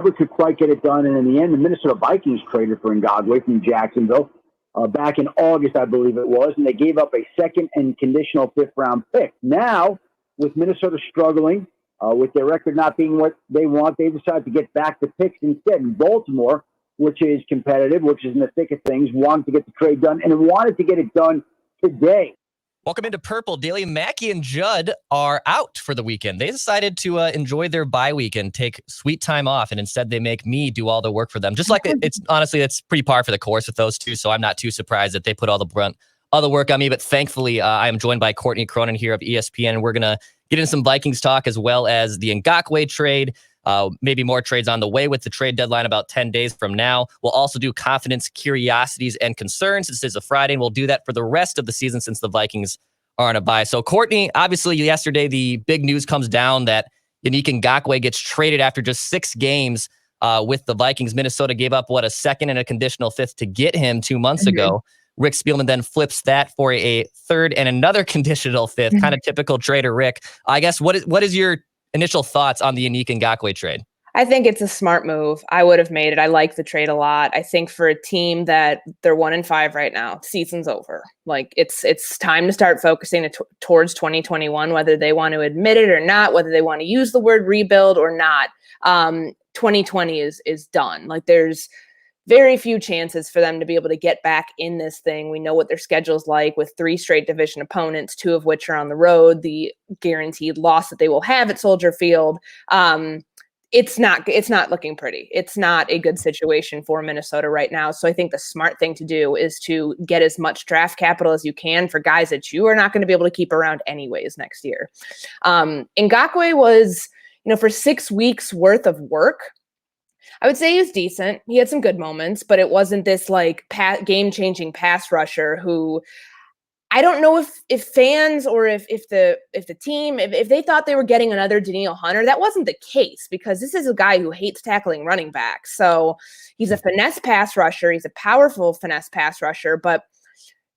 never could quite get it done. And in the end, the Minnesota Vikings traded for Ngakoue from Jacksonville back in August, I believe it was, and they gave up a second and conditional fifth-round pick. Now, with Minnesota struggling, with their record not being what they want, they decided to get back to picks instead. And Baltimore, which is competitive, which is in the thick of things, wanted to get the trade done, and wanted to get it done today. Welcome into Purple Daily. Mackey and Judd are out for the weekend. They decided to enjoy their bye week and take sweet time off, and instead they make me do all the work for them. Just like it's honestly, it's pretty par for the course with those two, so I'm not too surprised that they put all the brunt of the work on me. But thankfully, I am joined by Courtney Cronin here of ESPN, and we're going to get into some Vikings talk as well as the Ngakoue trade. Maybe more trades on the way with the trade deadline about 10 days from now. We'll also do confidence, curiosities, and concerns. This is a Friday, and we'll do that for the rest of the season since the Vikings are on a bye. So, Courtney, obviously yesterday the big news comes down that Yannick Ngakoue gets traded after just 6 games with the Vikings. Minnesota gave up, a second and a conditional fifth to get him 2 months ago. Rick Spielman then flips that for a third and another conditional fifth, kind of typical trader Rick. I guess, what is your initial thoughts on the Yannick Ngakoue trade? I think it's a smart move. I would have made it. I like the trade a lot. I think for a team that they're 1-5 right now, season's over. Like it's time to start focusing towards 2021, whether they want to admit it or not, whether they want to use the word rebuild or not. 2020 is done. Like there's very few chances for them to be able to get back in this thing. We know what their schedule's like with 3 straight division opponents, 2 of which are on the road, the guaranteed loss that they will have at Soldier Field. It's not looking pretty. It's not a good situation for Minnesota right now. So I think the smart thing to do is to get as much draft capital as you can for guys that you are not going to be able to keep around anyways next year. Ngakoue was, for 6 weeks worth of work, I would say he was decent. He had some good moments, but it wasn't this like game-changing pass rusher who I don't know if fans or if the team, if they thought they were getting another Danielle Hunter. That wasn't the case because this is a guy who hates tackling running backs. So he's a finesse pass rusher. He's a powerful finesse pass rusher, but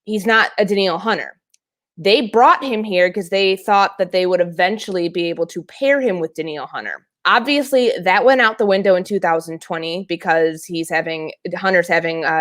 he's not a Danielle Hunter. They brought him here because they thought that they would eventually be able to pair him with Danielle Hunter. Obviously, that went out the window in 2020 because Hunter's having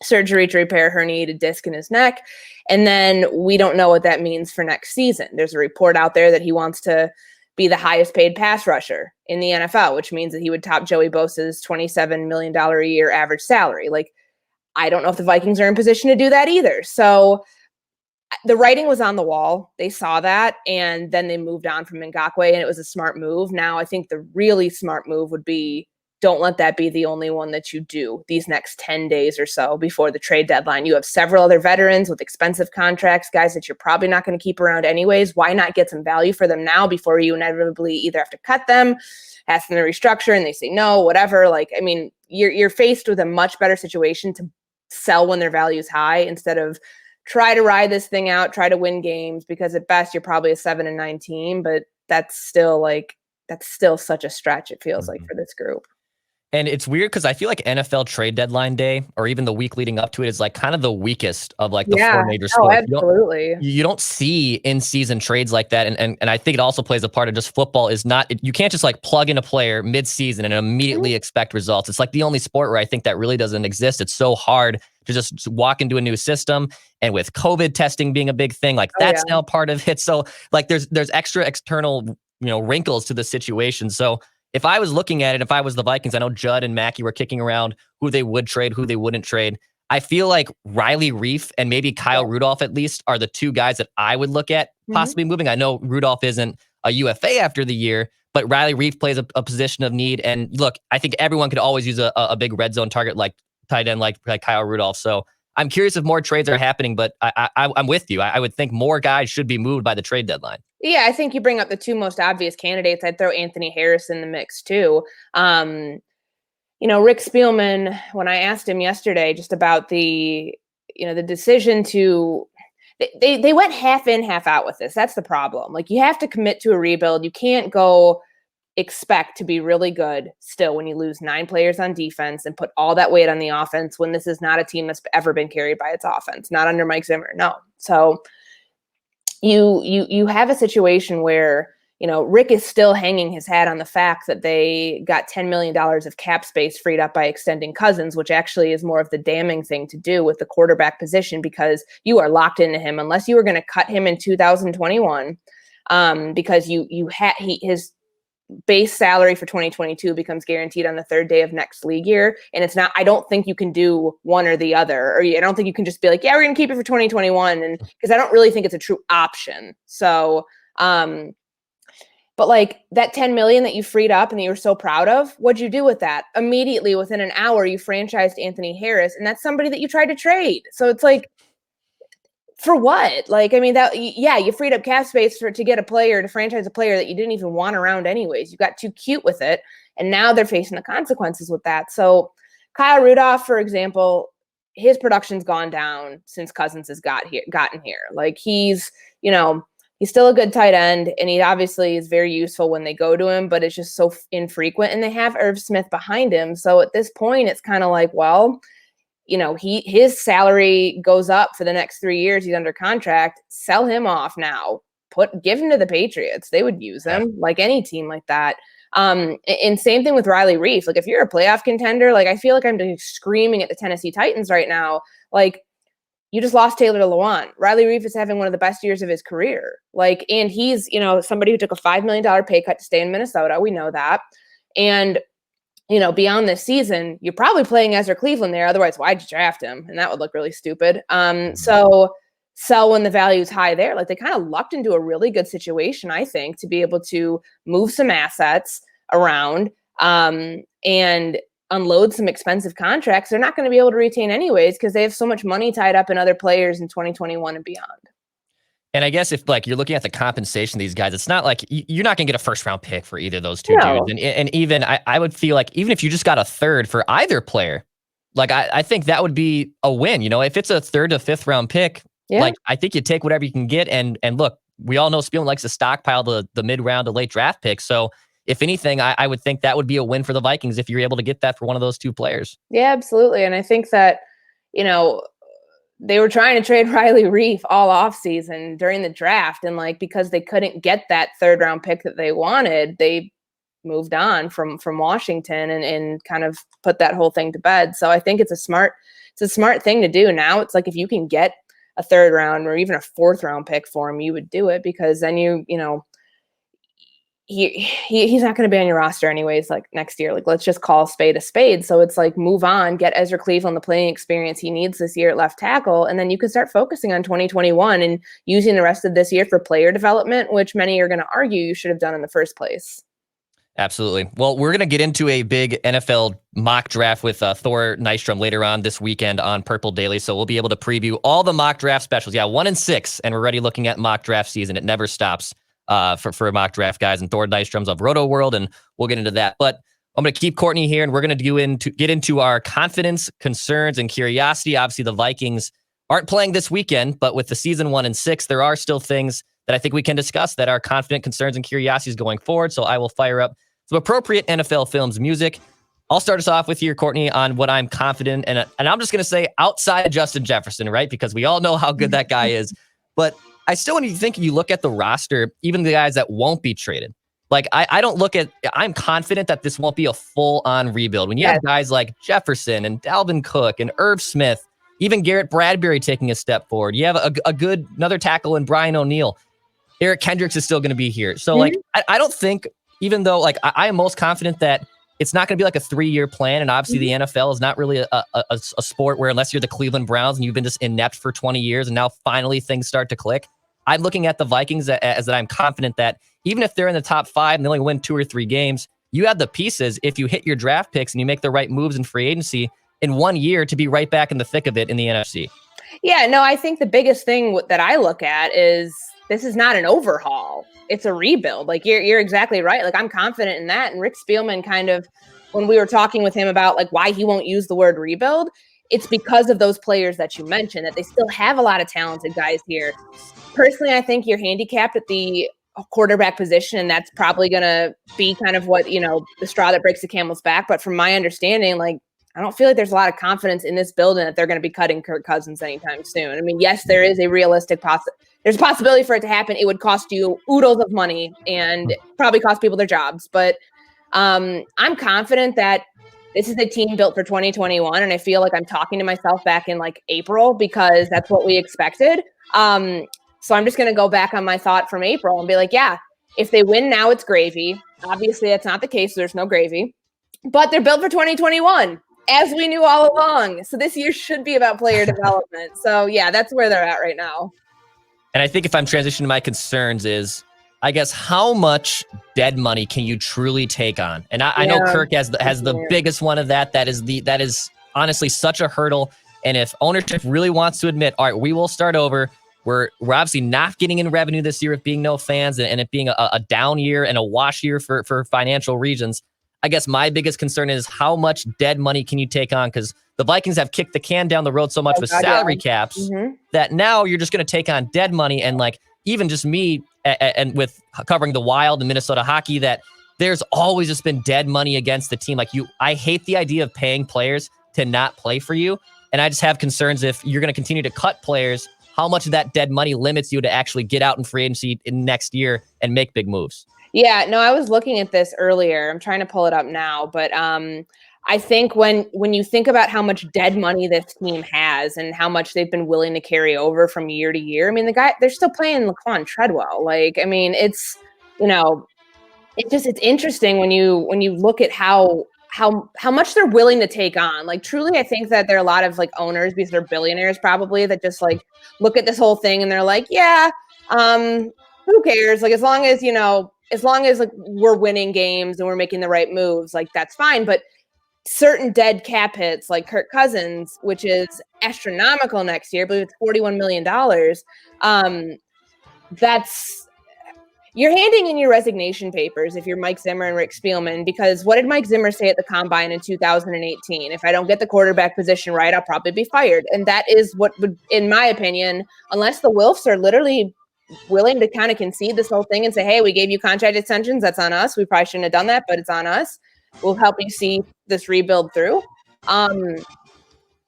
surgery to repair a herniated disc in his neck. And then we don't know what that means for next season. There's a report out there that he wants to be the highest paid pass rusher in the NFL, which means that he would top Joey Bosa's $27 million a year average salary. Like, I don't know if the Vikings are in position to do that either. So the writing was on the wall. They saw that, and then they moved on from Ngakoue, and it was a smart move. Now, I think the really smart move would be don't let that be the only one that you do these next 10 days or so before the trade deadline. You have several other veterans with expensive contracts, guys that you're probably not going to keep around anyways. Why not get some value for them now before you inevitably either have to cut them, ask them to restructure, and they say no, whatever. Like, I mean, you're faced with a much better situation to sell when their value is high instead of try to ride this thing out, try to win games, because at best you're probably a 7-9 team, but that's still such a stretch, it feels like, for this group. And it's weird because I feel like NFL trade deadline day or even the week leading up to it is like kind of the weakest of like the 4 major sports. Absolutely. You don't see in-season trades like that. And I think it also plays a part of just football is not, you can't just like plug in a player mid-season and immediately expect results. It's like the only sport where I think that really doesn't exist. It's so hard to just walk into a new system, and with COVID testing being a big thing, like that's now part of it. So like there's extra external, wrinkles to the situation. So if I was looking at it, if I was the Vikings, I know Judd and Mackey were kicking around who they would trade, who they wouldn't trade. I feel like Riley Reif and maybe Kyle Rudolph at least are the 2 guys that I would look at possibly moving. I know Rudolph isn't a UFA after the year, but Riley Reif plays a position of need. And look, I think everyone could always use a big red zone target like tight end like Kyle Rudolph. So I'm curious if more trades are happening, but I'm with you. I would think more guys should be moved by the trade deadline. Yeah, I think you bring up the 2 most obvious candidates. I'd throw Anthony Harris in the mix too. Rick Spielman, when I asked him yesterday just about the decision to, they went half in, half out with this. That's the problem. Like, you have to commit to a rebuild. You can't go expect to be really good still when you lose 9 players on defense and put all that weight on the offense when this is not a team that's ever been carried by its offense, not under Mike Zimmer. No. So you have a situation where, Rick is still hanging his hat on the fact that they got $10 million of cap space freed up by extending Cousins, which actually is more of the damning thing to do with the quarterback position, because you are locked into him unless you were going to cut him in 2021, because his base salary for 2022 becomes guaranteed on the third day of next league year. And it's not, I don't think you can do one or the other, or I don't think you can just be like, yeah, we're going to keep it for 2021. And because I don't really think it's a true option. So, but like that 10 million that you freed up and that you were so proud of, what'd you do with that? Immediately within an hour, you franchised Anthony Harris, and that's somebody that you tried to trade. So it's like, for what? Like, I mean, you freed up cap space to get a player, to franchise a player that you didn't even want around anyways. You got too cute with it, and now they're facing the consequences with that. So Kyle Rudolph, for example, his production's gone down since Cousins has gotten here. Like, he's still a good tight end, and he obviously is very useful when they go to him, but it's just so infrequent, and they have Irv Smith behind him. So at this point, it's kind of like, well, his salary goes up for the next 3 years. He's under contract. Sell him off now. Give him to the Patriots. They would use him, like any team like that. And same thing with Riley Reif. Like, if you're a playoff contender, like, I feel like I'm just screaming at the Tennessee Titans right now. Like, you just lost Taylor Lewan. Riley Reif is having one of the best years of his career. Like, and he's, somebody who took a $5 million pay cut to stay in Minnesota. We know that. And, beyond this season, you're probably playing Ezra Cleveland there. Otherwise, why'd you draft him? And that would look really stupid. So sell when the value is high there. Like, they kind of lucked into a really good situation, I think, to be able to move some assets around and unload some expensive contracts they're not going to be able to retain anyways, because they have so much money tied up in other players in 2021 and beyond. And I guess if like you're looking at the compensation of these guys, it's not like you're not going to get a first round pick for either of those two dudes. And even I would feel like even if you just got a third for either player, like I think that would be a win. If it's a third to fifth round pick, like I think you take whatever you can get. And look, we all know Spielman likes to stockpile the mid round to late draft picks. So if anything, I would think that would be a win for the Vikings if you're able to get that for one of those two players. Yeah, absolutely. And I think that, they were trying to trade Riley Reif all offseason during the draft. And like, because they couldn't get that third round pick that they wanted, they moved on from Washington and kind of put that whole thing to bed. So I think it's a smart thing to do. Now it's like, if you can get a third round or even a fourth round pick for him, you would do it, because then he's not going to be on your roster anyways, like next year. Like, let's just call a spade a spade. So it's like, move on, get Ezra Cleveland the playing experience he needs this year at left tackle, and then you can start focusing on 2021 and using the rest of this year for player development, which many are going to argue you should have done in the first place. Absolutely. Well, we're going to get into a big NFL mock draft with Thor Nystrom later on this weekend on Purple Daily. So we'll be able to preview all the mock draft specials. 1 and 6, and we're already looking at mock draft season. It never stops. For mock draft guys, and Thor Nystrom's of Roto World, and we'll get into that. But I'm going to keep Courtney here, and we're going to get into our confidence, concerns, and curiosity. Obviously, the Vikings aren't playing this weekend, but with the season 1 and 6, there are still things that I think we can discuss that are confident, concerns, and curiosities going forward. So I will fire up some appropriate NFL Films music. I'll start us off with here, Courtney, on what I'm confident, and I'm just going to say outside of Justin Jefferson, right? Because we all know how good that guy is, but I still, when you look at the roster, even the guys that won't be traded, like I'm confident that this won't be a full-on rebuild. When you have guys like Jefferson and Dalvin Cook and Irv Smith, even Garrett Bradbury taking a step forward, you have another tackle in Brian O'Neill. Eric Kendricks is still going to be here. So like, I don't think, even though like I am most confident that it's not going to be like a 3-year plan. And obviously the NFL is not really a sport where, unless you're the Cleveland Browns and you've been just inept for 20 years and now finally things start to click. I'm looking at the Vikings as that I'm confident that even if they're in the top 5 and they only win 2 or 3 games, you have the pieces, if you hit your draft picks and you make the right moves in free agency in 1 year, to be right back in the thick of it in the NFC. Yeah, no, I think the biggest thing that I look at is this is not an overhaul. It's a rebuild. Like, you're exactly right. Like, I'm confident in that. And Rick Spielman kind of, when we were talking with him about like why he won't use the word rebuild, it's because of those players that you mentioned, that they still have a lot of talented guys here. Personally, I think you're handicapped at the quarterback position, and that's probably going to be kind of what, the straw that breaks the camel's back. But from my understanding, like, I don't feel like there's a lot of confidence in this building that they're going to be cutting Kirk Cousins anytime soon. I mean, yes, there is a realistic there's a possibility for it to happen. It would cost you oodles of money and probably cost people their jobs. But I'm confident that this is a team built for 2021. And I feel like I'm talking to myself back in like April because that's what we expected. So I'm just going to go back on my thought from April and be like, yeah, if they win now, it's gravy. Obviously, that's not the case. So there's no gravy. But they're built for 2021, as we knew all along. So this year should be about player development. So, yeah, that's where they're at right now. And I think if I'm transitioning to my concerns is, I guess, how much dead money can you truly take on? And I know Kirk has the biggest one of that. That is honestly such a hurdle. And if ownership really wants to admit, all right, we will start over. We're obviously not getting in revenue this year with being no fans and it being a down year and a wash year for financial reasons. I guess my biggest concern is how much dead money can you take on? Because the Vikings have kicked the can down the road so much with salary caps that now you're just going to take on dead money. And like even just me and with covering the Wild and Minnesota hockey, that there's always just been dead money against the team. Like I hate the idea of paying players to not play for you. And I just have concerns if you're going to continue to cut players, how much of that dead money limits you to actually get out in free agency in next year and make big moves. Yeah, no, I was looking at this earlier. I'm trying to pull it up now, but I think when you think about how much dead money this team has and how much they've been willing to carry over from year to year, I mean, they're still playing Laquan Treadwell. Like, I mean, it's interesting when you look at how much they're willing to take on. Like, truly, I think that there are a lot of like owners, because they're billionaires probably, that just like look at this whole thing and they're like, yeah, who cares? Like, as long as like we're winning games and we're making the right moves, like that's fine. But certain dead cap hits, like Kirk Cousins, which is astronomical next year, I believe it's $41 million. You're handing in your resignation papers if you're Mike Zimmer and Rick Spielman, because what did Mike Zimmer say at the Combine in 2018? If I don't get the quarterback position right, I'll probably be fired. And that is what would, in my opinion, unless the Wilfs are literally willing to kind of concede this whole thing and say, hey, we gave you contract extensions. That's on us. We probably shouldn't have done that, but it's on us. We'll help you see this rebuild through.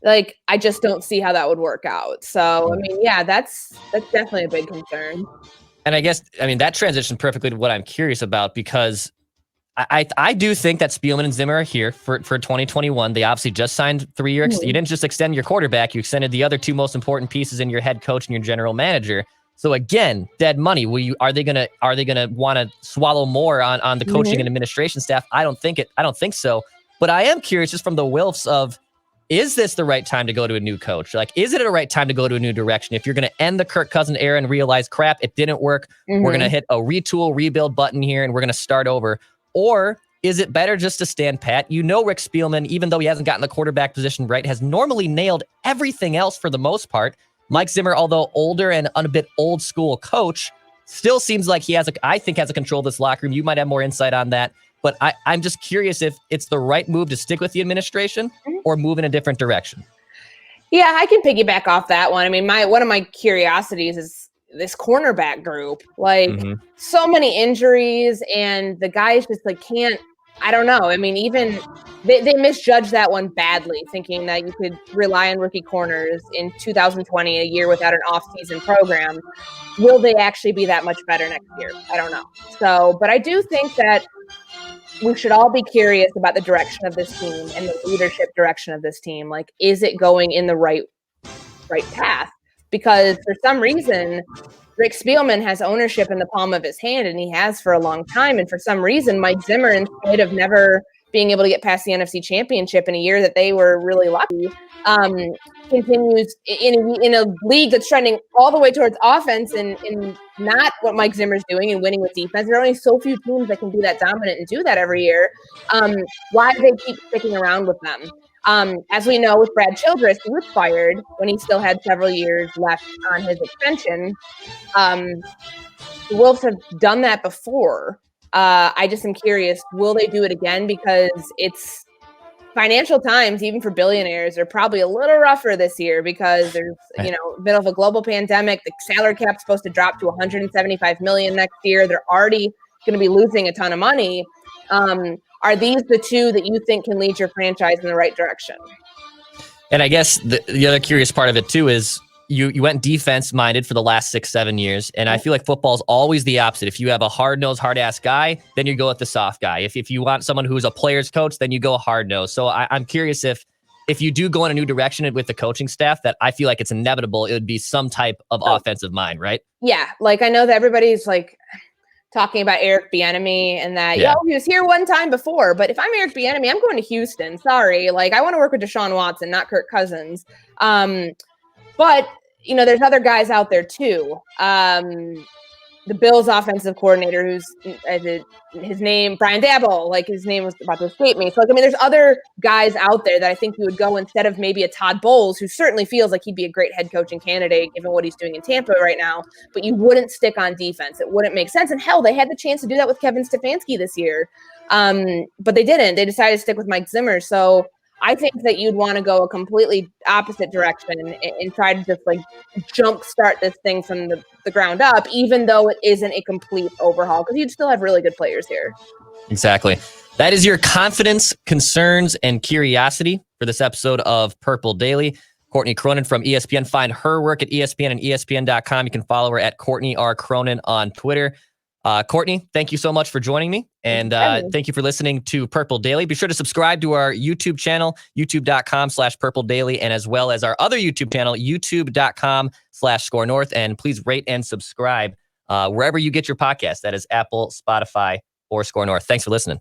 Like, I just don't see how that would work out. So, I mean, yeah, that's definitely a big concern. And I guess, I mean, that transitioned perfectly to what I'm curious about, because I do think that Spielman and Zimmer are here for 2021. They obviously just signed 3-year. You didn't just extend your quarterback. You extended the other two most important pieces in your head coach and your general manager. So again, dead money. Are they gonna want to swallow more on the coaching and administration staff? I don't think so. But I am curious, just from the Wilfs, of, is this the right time to go to a new coach? Like, is it a right time to go to a new direction? If you're going to end the Kirk Cousins era and realize, crap, it didn't work, we're going to hit a retool, rebuild button here, and we're going to start over. Or is it better just to stand pat? You know, Rick Spielman, even though he hasn't gotten the quarterback position right, has normally nailed everything else for the most part. Mike Zimmer, although older and a bit old school coach, still seems like he has a control of this locker room. You might have more insight on that. But I'm just curious if it's the right move to stick with the administration or move in a different direction. Yeah, I can piggyback off that one. I mean, one of my curiosities is this cornerback group. Like, so many injuries, and the guys just like can't. I don't know. I mean, even they misjudged that one badly, thinking that you could rely on rookie corners in 2020, a year without an off-season program. Will they actually be that much better next year? I don't know. So, but I do think that we should all be curious about the direction of this team and the leadership direction of this team. Like, is it going in the right path? Because for some reason, Rick Spielman has ownership in the palm of his hand, and he has for a long time. And for some reason, Mike Zimmer, in spite of never being able to get past the NFC Championship in a year that they were really lucky, continues in a league that's trending all the way towards offense and not what Mike Zimmer's doing and winning with defense. There are only so few teams that can be that dominant and do that every year. Why do they keep sticking around with them? As we know, with Brad Childress, he was fired when he still had several years left on his extension. The Wolves have done that before. I just am curious, will they do it again? Because it's financial times, even for billionaires, are probably a little rougher this year because there's, middle of a global pandemic. The salary cap's supposed to drop to $175 million next year. They're already going to be losing a ton of money. Are these the two that you think can lead your franchise in the right direction? And I guess the other curious part of it too is, you went defense minded for the last 6-7 years, and I feel like football is always the opposite. If you have a hard-nosed, hard-ass guy, then you go with the soft guy. If you want someone who's a player's coach, then you go hard-nosed. So I'm curious if you do go in a new direction with the coaching staff, that I feel like it's inevitable it would be some type of offensive mind, right? Yeah, like I know that everybody's like talking about Eric Bieniemy and that, Yeah. he was here one time before, but if I'm Eric Bieniemy, I'm going to Houston. Sorry. Like, I want to work with Deshaun Watson, not Kirk Cousins. But, there's other guys out there too. The Bills offensive coordinator, who's his name, Brian Daboll, like his name was about to escape me. So, there's other guys out there that I think you would go instead of maybe a Todd Bowles, who certainly feels like he'd be a great head coaching candidate given what he's doing in Tampa right now. But you wouldn't stick on defense. It wouldn't make sense. And hell, they had the chance to do that with Kevin Stefanski this year. But they didn't. They decided to stick with Mike Zimmer. So I think that you'd want to go a completely opposite direction and try to just like jumpstart this thing from the ground up, even though it isn't a complete overhaul, because you'd still have really good players here. Exactly. That is your confidence, concerns, and curiosity for this episode of Purple Daily. Courtney Cronin from ESPN. Find her work at ESPN and ESPN.com. You can follow her at Courtney R. Cronin on Twitter. Courtney, thank you so much for joining me. And thank you for listening to Purple Daily. Be sure to subscribe to our YouTube channel, youtube.com/Purple Daily, and as well as our other YouTube channel, youtube.com/Score North. And please rate and subscribe wherever you get your podcast. That is Apple, Spotify, or Score North. Thanks for listening.